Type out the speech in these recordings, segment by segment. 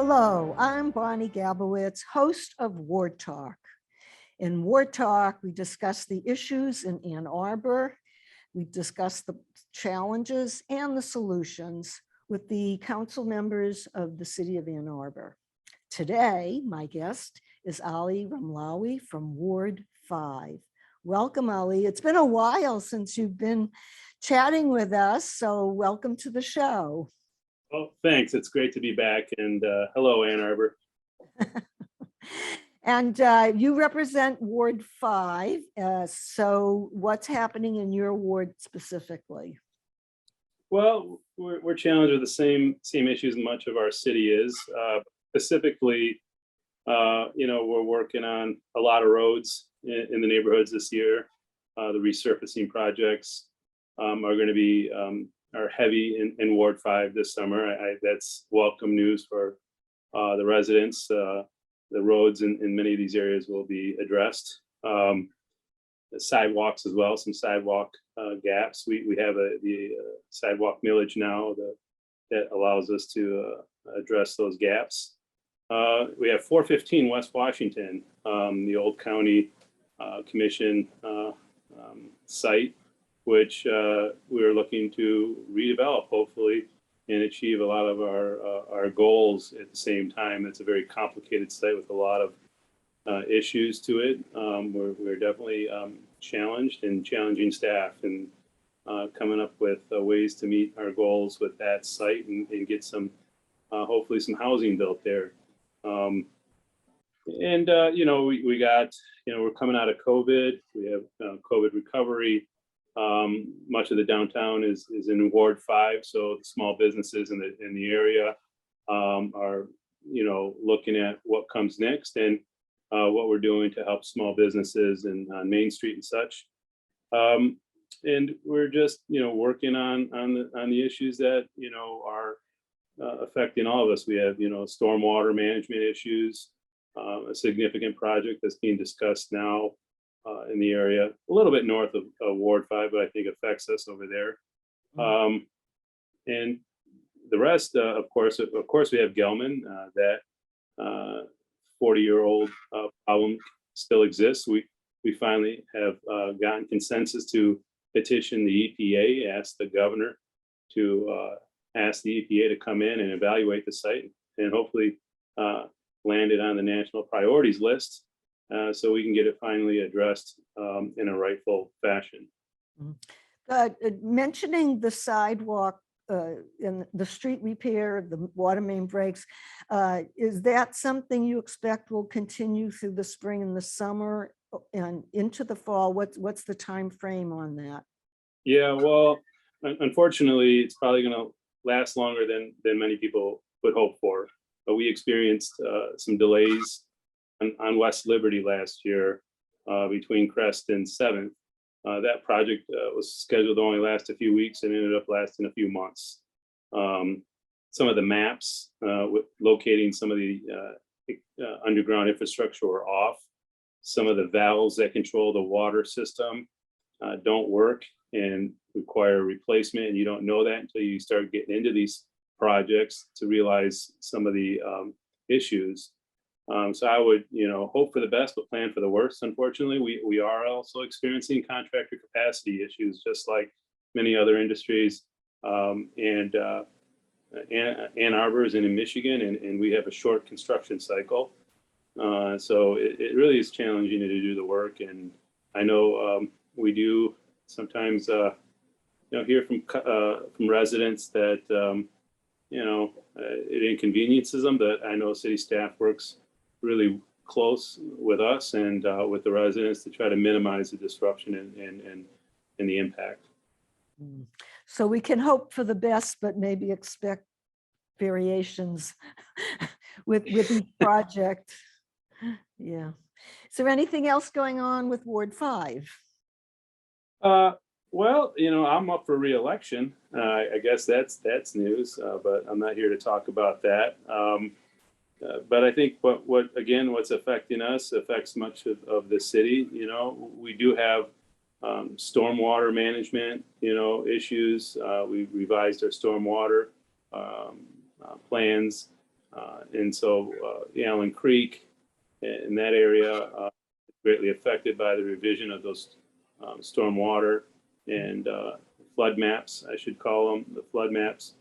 Hello, I'm Bonnie Gabowitz, host of Ward Talk. In Ward Talk, we discuss the issues in Ann Arbor. We discuss the challenges and the solutions with the council members of the city of Ann Arbor. Today, my guest is Ali Ramlawi from Ward 5. Welcome, Ali. It's been a while since you've been chatting with us, so welcome to the show. Oh, thanks. It's great to be back. And hello, Ann Arbor. And you represent Ward 5. So what's happening in your ward specifically? Well, we're challenged with the same issues much of our city is. Specifically, we're working on a lot of roads in the neighborhoods this year. The resurfacing projects are going to be are heavy in Ward 5 this summer. That's welcome news for the residents. The roads in many of these areas will be addressed. The sidewalks as well, some sidewalk gaps. We have the sidewalk millage now that allows us to address those gaps. We have 415 West Washington, the old county commission site, which we are looking to redevelop, hopefully, and achieve a lot of our goals at the same time. It's a very complicated site with a lot of issues to it. We're definitely challenged and challenging staff and coming up with ways to meet our goals with that site and get some, hopefully some housing built there. We got, we're coming out of COVID. We have COVID recovery. Much of the downtown is in Ward 5, so the small businesses in the area are looking at what comes next and what we're doing to help small businesses and on Main Street and such. And we're just working on the issues that are affecting all of us. We have stormwater management issues, a significant project that's being discussed now in the area, a little bit north of Ward 5, but I think affects us over there. And the rest, of course, we have Gelman. That 40-year-old problem still exists. We finally have gotten consensus to petition the EPA, ask the governor to ask the EPA to come in and evaluate the site, and hopefully land it on the national priorities list. So we can get it finally addressed in a rightful fashion. Mentioning the sidewalk and the street repair, the water main breaks, is that something you expect will continue through the spring and the summer and into the fall? What's the time frame on that? Yeah, well, unfortunately, it's probably going to last longer than many people would hope for. But we experienced some delays on West Liberty last year between Crest and 7th. That project was scheduled to only last a few weeks and ended up lasting a few months. Some of the maps with locating some of the underground infrastructure were off. Some of the valves that control the water system don't work and require replacement, and you don't know that until you start getting into these projects to realize some of the issues. So I would, hope for the best, but plan for the worst. Unfortunately, we are also experiencing contractor capacity issues, just like many other industries. And Ann Arbor is in Michigan, and we have a short construction cycle. So it really is challenging to do the work. And I know we do sometimes, hear from residents that, it inconveniences them, but I know city staff works really close with us and with the residents to try to minimize the disruption and the impact. So we can hope for the best, but maybe expect variations with each project. Yeah. Is there anything else going on with Ward 5? Well, I'm up for re-election. I guess that's news, but I'm not here to talk about that. But I think what's affecting us affects much of the city. We do have stormwater management, issues. We revised our stormwater plans. And so Allen Creek in that area greatly affected by the revision of those stormwater and flood maps, I should call them, the flood maps.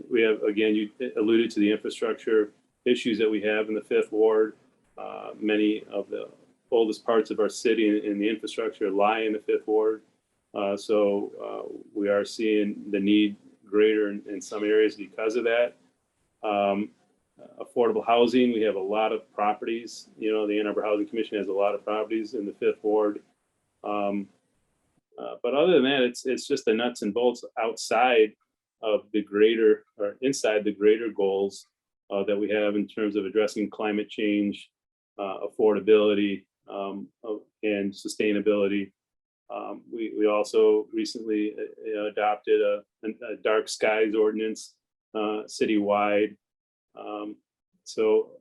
We have, again, you alluded to the infrastructure issues that we have in the Fifth Ward. Many of the oldest parts of our city and the infrastructure lie in the Fifth Ward. So we are seeing the need greater in some areas because of that. Affordable housing, we have a lot of properties. You know, the Ann Arbor Housing Commission has a lot of properties in the Fifth Ward. But other than that, it's just the nuts and bolts outside of the greater, or inside the greater goals that we have in terms of addressing climate change, affordability, and sustainability. We also recently adopted a dark skies ordinance citywide. So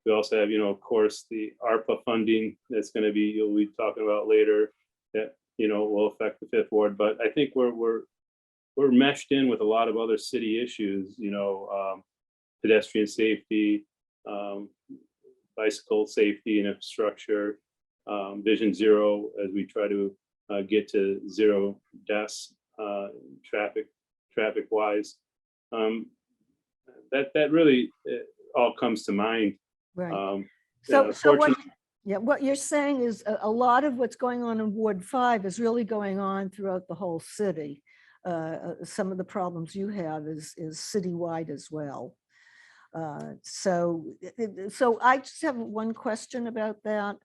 we also have, of course, the ARPA funding that's going to be, you'll be talking about later, that will affect the Fifth Ward. But I think we're meshed in with a lot of other city issues, pedestrian safety, bicycle safety and infrastructure, Vision Zero, as we try to get to zero deaths traffic wise. That really all comes to mind. Right. So what you're saying is a lot of what's going on in Ward 5 is really going on throughout the whole city. Some of the problems you have is citywide as well. So I just have one question about that.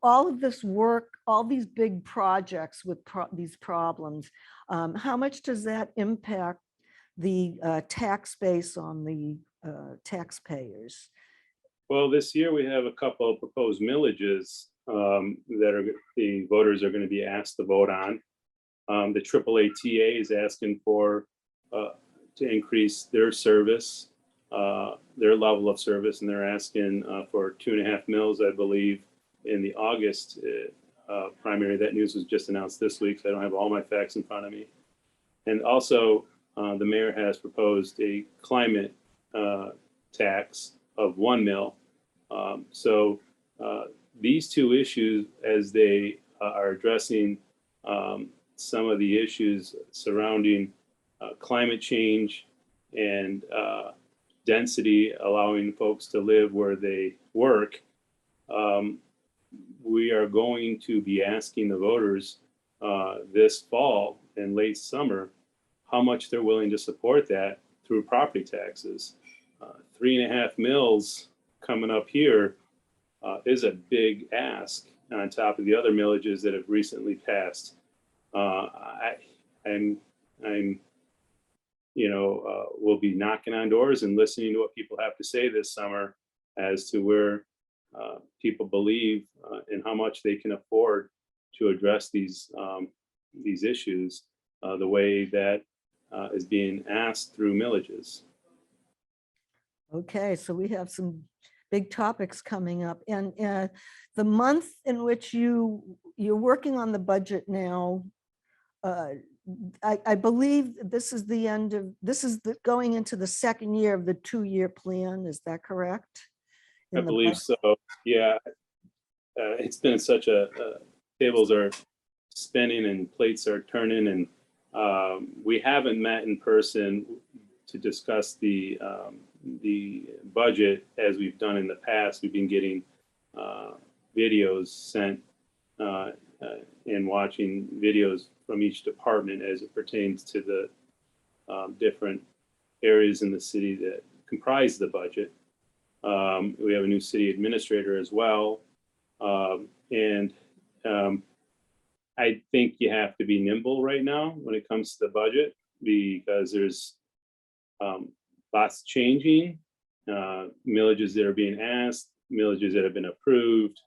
All of this work, all these big projects with these problems, how much does that impact the tax base on the taxpayers? Well, this year we have a couple of proposed millages that the voters are going to be asked to vote on. The AAATA is asking for to increase their service, their level of service, and they're asking for 2.5 mills, I believe, in the August primary. That news was just announced this week, so I don't have all my facts in front of me. And also, the mayor has proposed a climate tax of 1 mil. So these two issues, as they are addressing some of the issues surrounding climate change and density, allowing folks to live where they work, we are going to be asking the voters this fall and late summer how much they're willing to support that through property taxes. 3.5 mils coming up here is a big ask on top of the other millages that have recently passed. We'll be knocking on doors and listening to what people have to say this summer as to where people believe and how much they can afford to address these issues the way that is being asked through millages. Okay, so we have some big topics coming up, and the month in which you're working on the budget now, I believe this is going into the second year of the 2-year plan. Is that correct? I believe so. Yeah, it's been such tables are spinning and plates are turning, and we haven't met in person to discuss the budget as we've done in the past. We've been getting videos sent and watching videos from each department as it pertains to the different areas in the city that comprise the budget. We have a new city administrator as well. And I think you have to be nimble right now when it comes to the budget, because there's lots changing, millages that are being asked, millages that have been approved.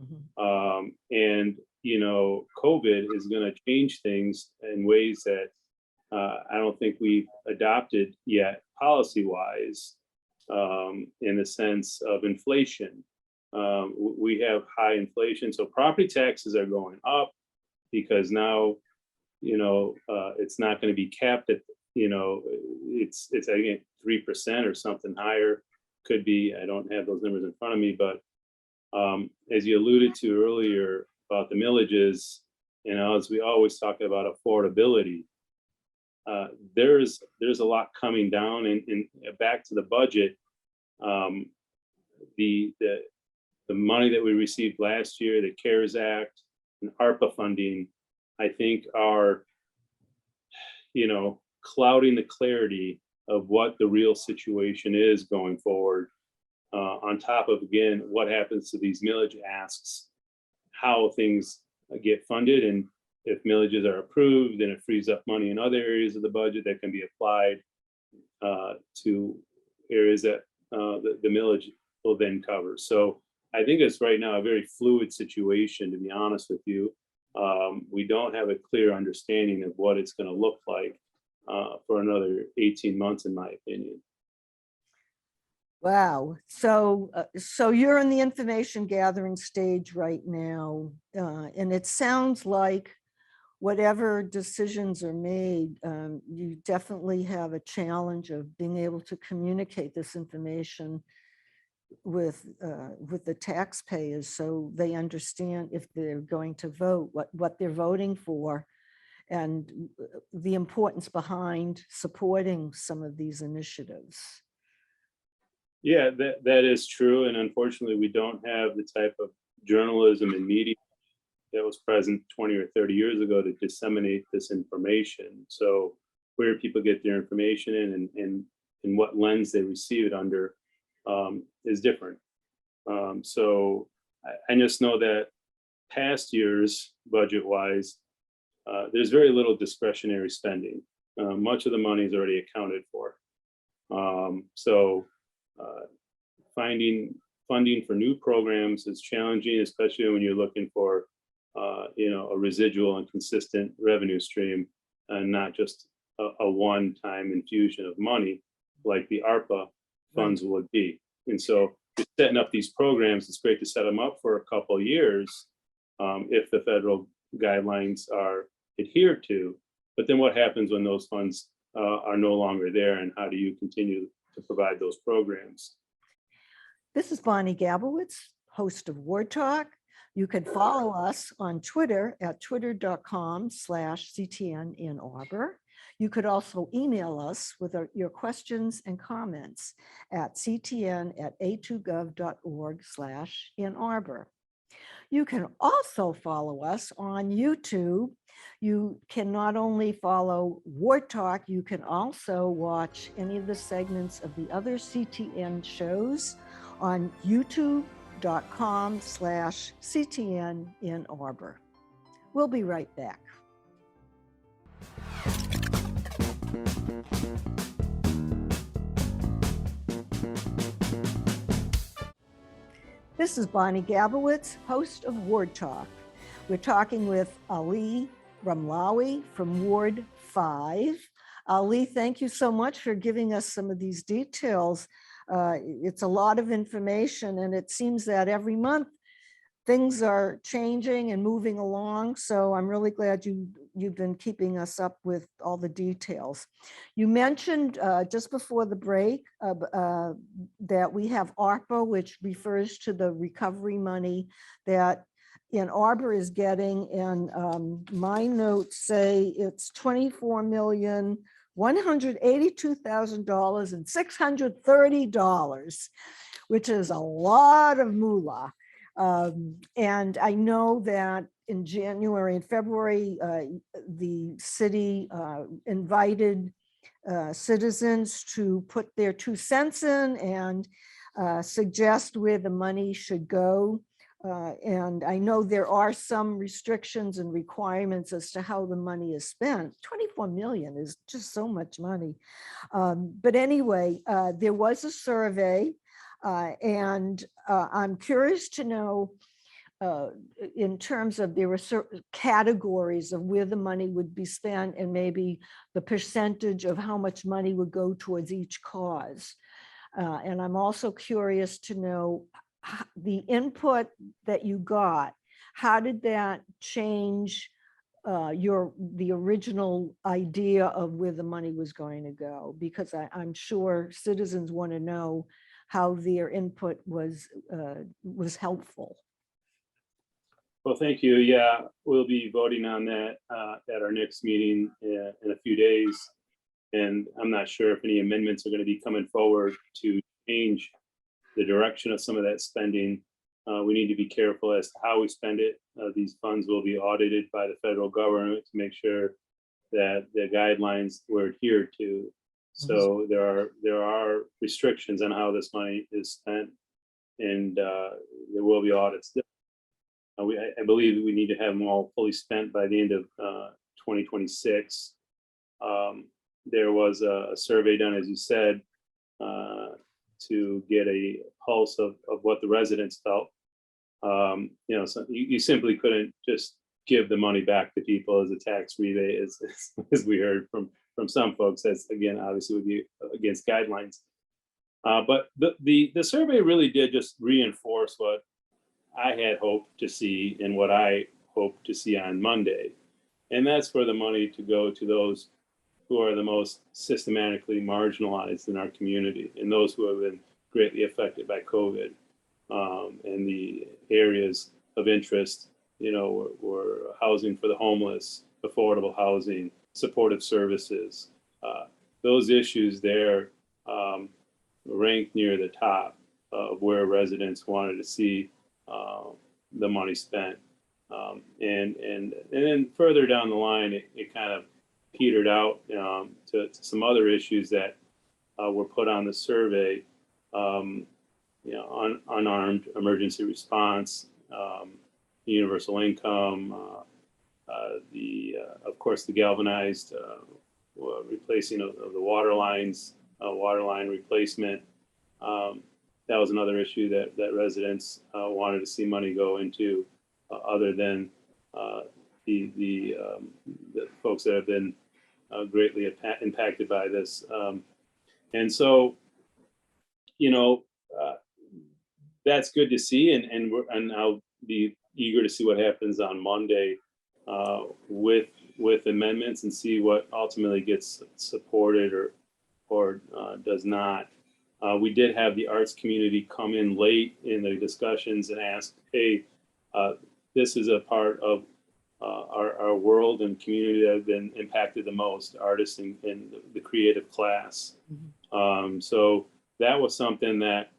Mm-hmm. And, COVID is going to change things in ways that I don't think we've adopted yet policy-wise, in the sense of inflation. We have high inflation, so property taxes are going up because now, it's not going to be capped at you know, it's again 3% or something higher. Could be. I don't have those numbers in front of me, but as you alluded to earlier about the millages, you know, as we always talk about affordability, there's a lot coming down, and back to the budget. Um, the money that we received last year, the CARES Act and ARPA funding, I think are, you know, clouding the clarity of what the real situation is going forward. On top of, again, what happens to these millage asks, how things get funded, and if millages are approved, then it frees up money in other areas of the budget that can be applied to areas that the millage will then cover. So I think it's right now a very fluid situation, to be honest with you. We don't have a clear understanding of what it's going to look like for another 18 months, in my opinion. Wow. So, so you're in the information gathering stage right now, and it sounds like whatever decisions are made, you definitely have a challenge of being able to communicate this information with the taxpayers, so they understand if they're going to vote, what they're voting for, and the importance behind supporting some of these initiatives. Yeah, that is true. And unfortunately, we don't have the type of journalism and media that was present 20 or 30 years ago to disseminate this information. So where people get their information in, and what lens they receive it under is different. So I just know that past years, budget-wise, there's very little discretionary spending. Much of the money is already accounted for. So finding funding for new programs is challenging, especially when you're looking for you know, a residual and consistent revenue stream, and not just a one-time infusion of money like the ARPA funds would be. And so setting up these programs, it's great to set them up for a couple of years if the federal guidelines are adhered to. But then what happens when those funds are no longer there, and how do you continue to provide those programs? This is Bonnie Gabowitz, host of Ward Talk. You can follow us on Twitter at twitter.com/CTN in Arbor. You could also email us with your questions and comments at ctn@a2gov.org/in Arbor. You can also follow us on YouTube. You can not only follow Ward Talk, you can also watch any of the segments of the other CTN shows on youtube.com/CTN in Arbor. We'll be right back. This is Bonnie Gabowitz, host of Ward Talk. We're talking with Ali Ramlawi from Ward 5. Ali, thank you so much for giving us some of these details. It's a lot of information, and it seems that every month things are changing and moving along. So I'm really glad you've been keeping us up with all the details. You mentioned just before the break that we have ARPA, which refers to the recovery money that in Arbor is getting, and my notes say it's $24,182,000 and $630, which is a lot of moolah. And I know that in January and February, the city invited citizens to put their 2 cents in and suggest where the money should go. And I know there are some restrictions and requirements as to how the money is spent. 24 million is just so much money. But anyway, there was a survey, and I'm curious to know, in terms of, there were certain categories of where the money would be spent, and maybe the percentage of how much money would go towards each cause. And I'm also curious to know the input that you got. How did that change the original idea of where the money was going to go, because I'm sure citizens want to know how their input was helpful. Well, thank you. Yeah, we'll be voting on that at our next meeting in a few days. And I'm not sure if any amendments are going to be coming forward to change the direction of some of that spending. We need to be careful as to how we spend it. These funds will be audited by the federal government to make sure that the guidelines were adhered to. So there are restrictions on how this money is spent, and there will be audits. I believe we need to have them all fully spent by the end of 2026. There was a survey done, as you said, to get a pulse of what the residents felt. So you simply couldn't just give the money back to people as a tax rebate, as we heard from some folks. That's, again, obviously would be against guidelines. But the survey really did just reinforce what I had hoped to see and what I hope to see on Monday. And that's for the money to go to those who are the most systematically marginalized in our community and those who have been greatly affected by COVID. And the areas of interest, were housing for the homeless, affordable housing, supportive services. Those issues there ranked near the top of where residents wanted to see the money spent. And then further down the line, it kind of petered out to some other issues that were put on the survey. Unarmed emergency response, universal income, of course, the galvanized replacing of the water lines, water line replacement. That was another issue that residents wanted to see money go into, other than the folks that have been greatly impacted by this. And so, that's good to see, and I'll be eager to see what happens on Monday with amendments and see what ultimately gets supported or does not. We did have the arts community come in late in the discussions and ask, hey, this is a part of our world and community that have been impacted the most, artists and the creative class. Mm-hmm. So that was something that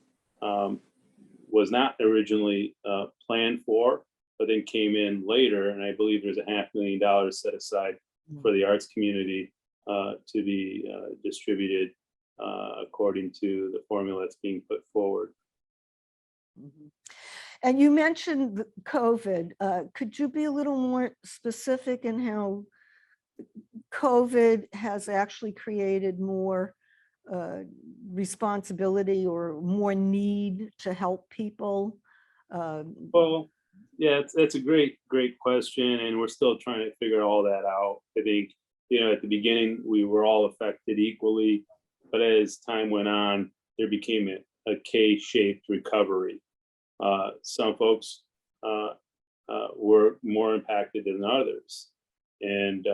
was not originally planned for, but then came in later. And I believe there's $500,000 set aside for the arts community to be distributed according to the formula that's being put forward. Mm-hmm. And you mentioned COVID. Could you be a little more specific in how COVID has actually created more responsibility or more need to help people? Well, yeah, that's a great question, and we're still trying to figure all that out. I think, at the beginning we were all affected equally, but as time went on, there became a K-shaped recovery. Some folks were more impacted than others, and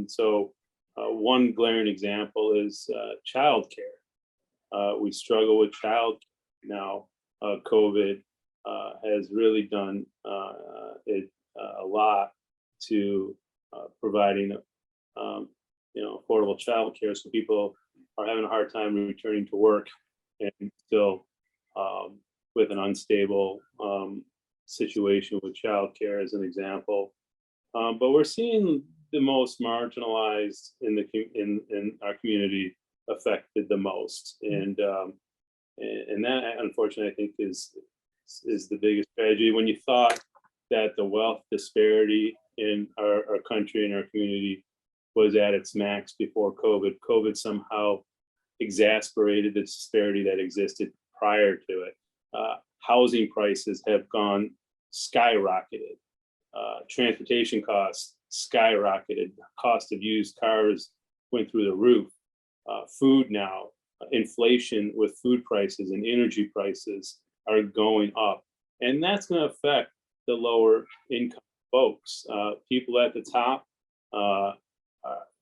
so one glaring example is childcare. We struggle with childcare now. COVID has really done a lot to providing affordable childcare, so people are having a hard time returning to work and still with an unstable situation with childcare as an example. But we're seeing the most marginalized in our community affected the most, and that, unfortunately, I think is the biggest tragedy. When you thought that the wealth disparity in our country and our community was at its max before COVID somehow exacerbated the disparity that existed prior to it. Housing prices have gone skyrocketed. Transportation costs skyrocketed. Cost of used cars went through the roof. Food now, inflation with food prices and energy prices are going up. And that's going to affect the lower income folks. People at the top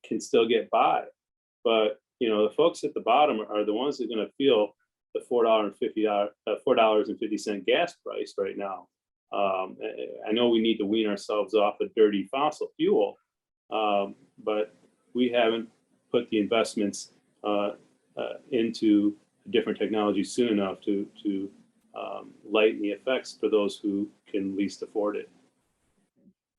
can still get by, but the folks at the bottom are the ones that are going to feel the $4.50 gas price right now. I know we need to wean ourselves off of dirty fossil fuel, but we haven't put the investments into different technology soon enough to lighten the effects for those who can least afford it.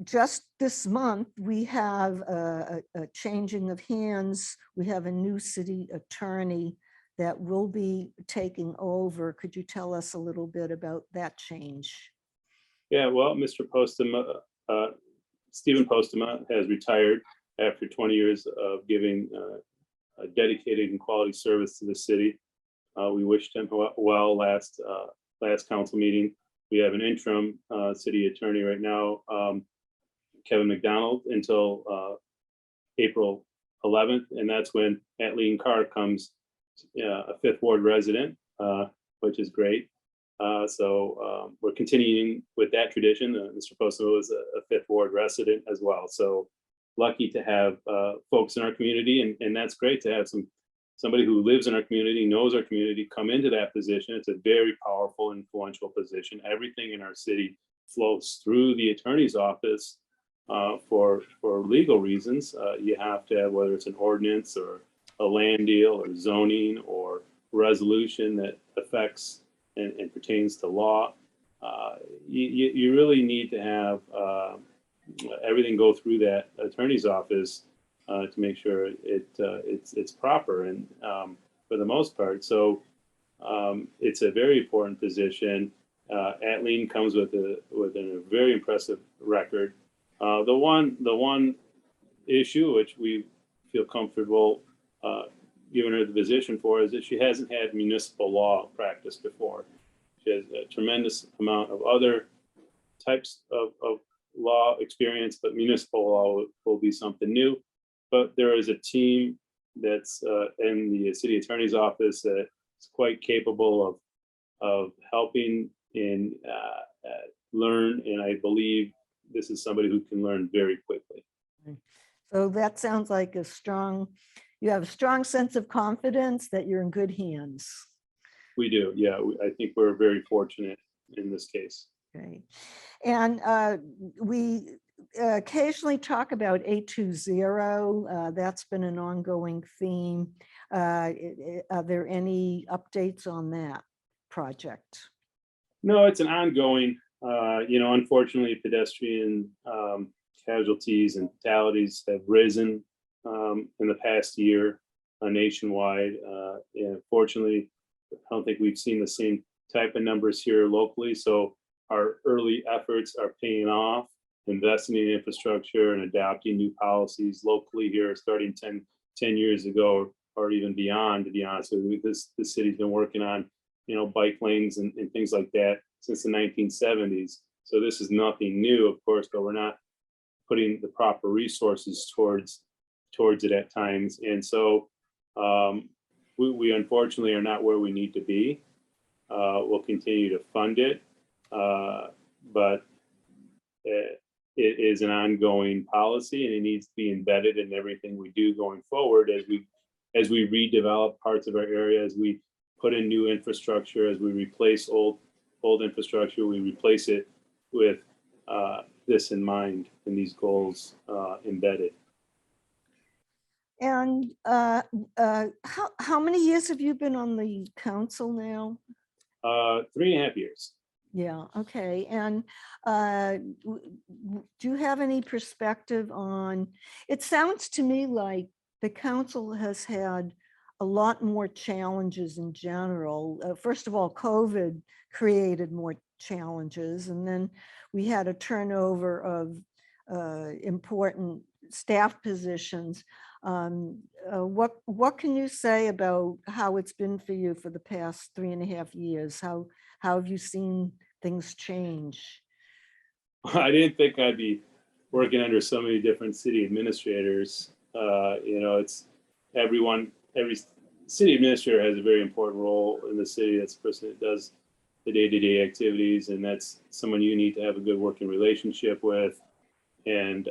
Just this month, we have a changing of hands. We have a new city attorney that will be taking over. Could you tell us a little bit about that change? Yeah, well, Mr. Postema, Stephen Postema has retired after 20 years of giving a dedicated and quality service to the city. We wished him well last council meeting. We have an interim city attorney right now, Kevin McDonald, until April 11th, and that's when Atlene Carr comes, a Fifth Ward resident, which is great. So we're continuing with that tradition. Mr. Postema was a Fifth Ward resident as well. So lucky to have folks in our community, and that's great to have somebody who lives in our community, knows our community, come into that position. It's a very powerful, influential position. Everything in our city flows through the attorney's office for legal reasons. You have to have, whether it's an ordinance or a land deal or zoning or resolution that affects and pertains to law. You really need to have everything go through that attorney's office to make sure it's proper, and for the most part. So it's a very important position. Atlene comes with a very impressive record. The one issue which we feel comfortable giving her the position for is that she hasn't had municipal law practice before. She has a tremendous amount of other types of law experience, but municipal law will be something new. But there is a team that's in the city attorney's office that is quite capable of helping and learn, and I believe this is somebody who can learn very quickly. So that sounds like you have a strong sense of confidence that you're in good hands. We do, yeah. I think we're very fortunate in this case. Okay. And we occasionally talk about 820. That's been an ongoing theme. Are there any updates on that project? No, it's an ongoing, unfortunately, pedestrian casualties and fatalities have risen in the past year nationwide. And fortunately, I don't think we've seen the same type of numbers here locally. So our early efforts are paying off, investing in infrastructure and adapting new policies locally here, starting 10 years ago or even beyond, to be honest with you. This city's been working on, bike lanes and things like that since the 1970s. So this is nothing new, of course, but we're not putting the proper resources towards it at times. And so we unfortunately are not where we need to be. We'll continue to fund it, but it is an ongoing policy, and it needs to be embedded in everything we do going forward as we redevelop parts of our area, as we put in new infrastructure, as we replace old infrastructure. We replace it with this in mind and these goals embedded. And how many years have you been on the council now? 3.5 years. Yeah, okay. And do you have any perspective on, it sounds to me like the council has had a lot more challenges in general. First of all, COVID created more challenges, and then we had a turnover of important staff positions. What can you say about how it's been for you for the past 3.5 years? How have you seen things change? I didn't think I'd be working under so many different city administrators. It's every city administrator has a very important role in the city. That's the person that does the day-to-day activities, and that's someone you need to have a good working relationship with. and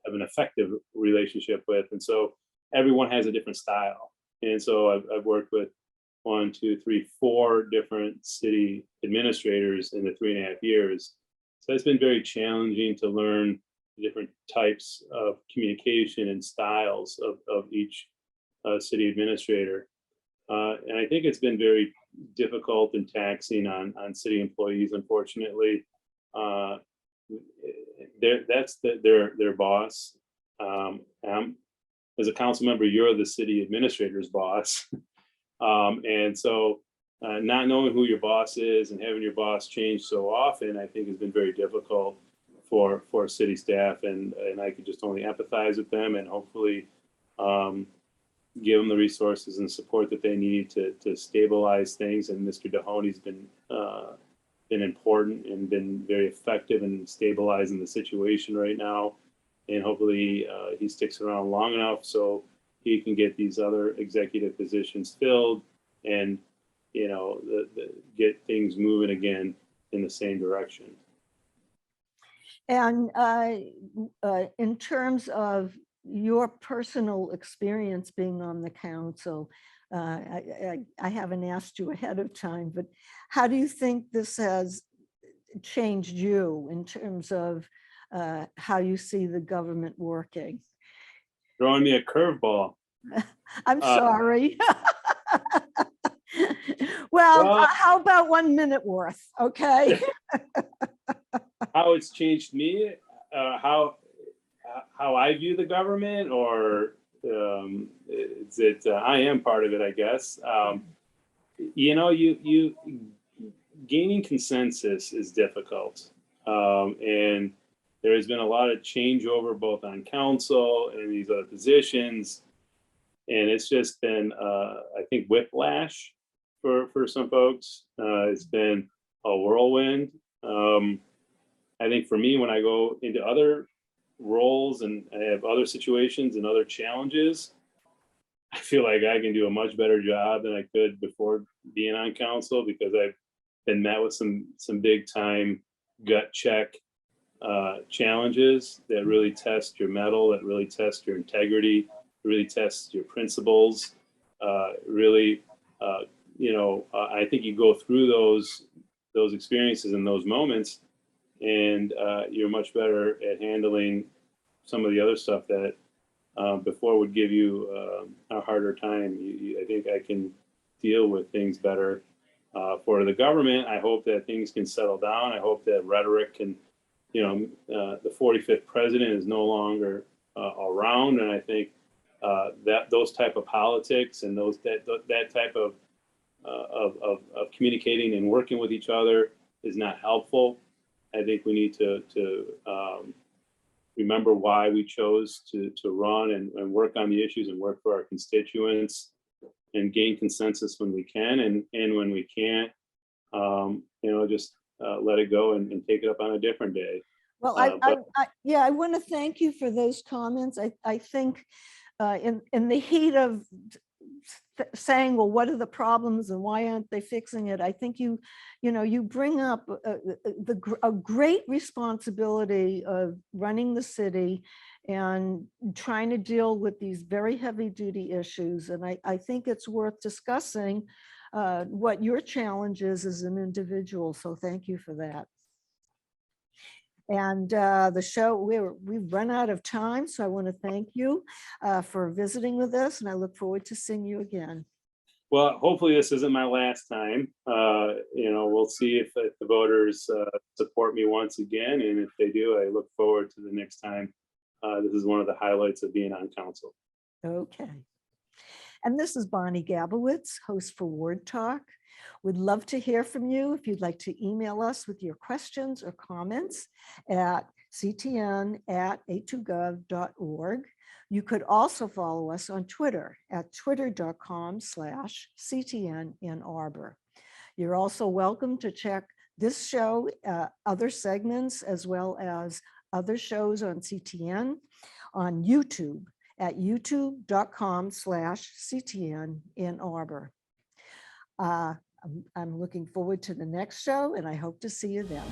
have an effective relationship with. And so everyone has a different style. And so I've worked with 1, 2, 3, 4 different city administrators in the 3.5 years. So it's been very challenging to learn different types of communication and styles of each city administrator. And I think it's been very difficult and taxing on city employees, unfortunately. That's their boss. As a council member, you're the city administrator's boss. And so not knowing who your boss is and having your boss change so often, I think has been very difficult for city staff. And I could just only empathize with them and hopefully give them the resources and support that they need to stabilize things. And Mr. Dahoney's been important and been very effective in stabilizing the situation right now. And hopefully he sticks around long enough so he can get these other executive positions filled and, you know, get things moving again in the same direction. And in terms of your personal experience being on the council, I haven't asked you ahead of time, but how do you think this has changed you in terms of how you see the government working? Throwing me a curveball. I'm sorry. Well, how about 1 minute worth? Okay. How it's changed me, how I view the government, or I am part of it, I guess. You know, you gaining consensus is difficult, and there has been a lot of changeover both on council and these other positions, and it's just been I think whiplash for some folks. It's been a whirlwind. I think for me, when I go into other roles and I have other situations and other challenges, I feel like I can do a much better job than I could before being on council, because I've been met with some big time gut check challenges that really test your mettle, that really test your integrity, really test your principles. Really, you know, I think you go through those experiences and those moments, and you're much better at handling some of the other stuff that before would give you a harder time. I think I can deal with things better. For the government, I hope that things can settle down. I hope that rhetoric can, you know, the 45th president is no longer around, and I think that those type of politics and that type of communicating and working with each other is not helpful. I think we need to remember why we chose to run and work on the issues and work for our constituents and gain consensus when we can, and when we can't, you know, just let it go and take it up on a different day. Well, yeah, I want to thank you for those comments. I think in the heat of saying, well, what are the problems and why aren't they fixing it? I think you bring up a great responsibility of running the city and trying to deal with these very heavy duty issues. And I think it's worth discussing what your challenge is as an individual. So thank you for that. And the show, we've run out of time, so I want to thank you for visiting with us, and I look forward to seeing you again. Well, hopefully this isn't my last time. You know, we'll see if the voters support me once again, and if they do, I look forward to the next time. This is one of the highlights of being on council. Okay. And this is Bonnie Gabowitz, host for Ward Talk. We'd love to hear from you. If you'd like to email us with your questions or comments at ctn@a2gov.org. You could also follow us on Twitter at twitter.com/CTN in Arbor. You're also welcome to check this show, other segments, as well as other shows on CTN on YouTube at youtube.com/CTN in Arbor. I'm looking forward to the next show, and I hope to see you then.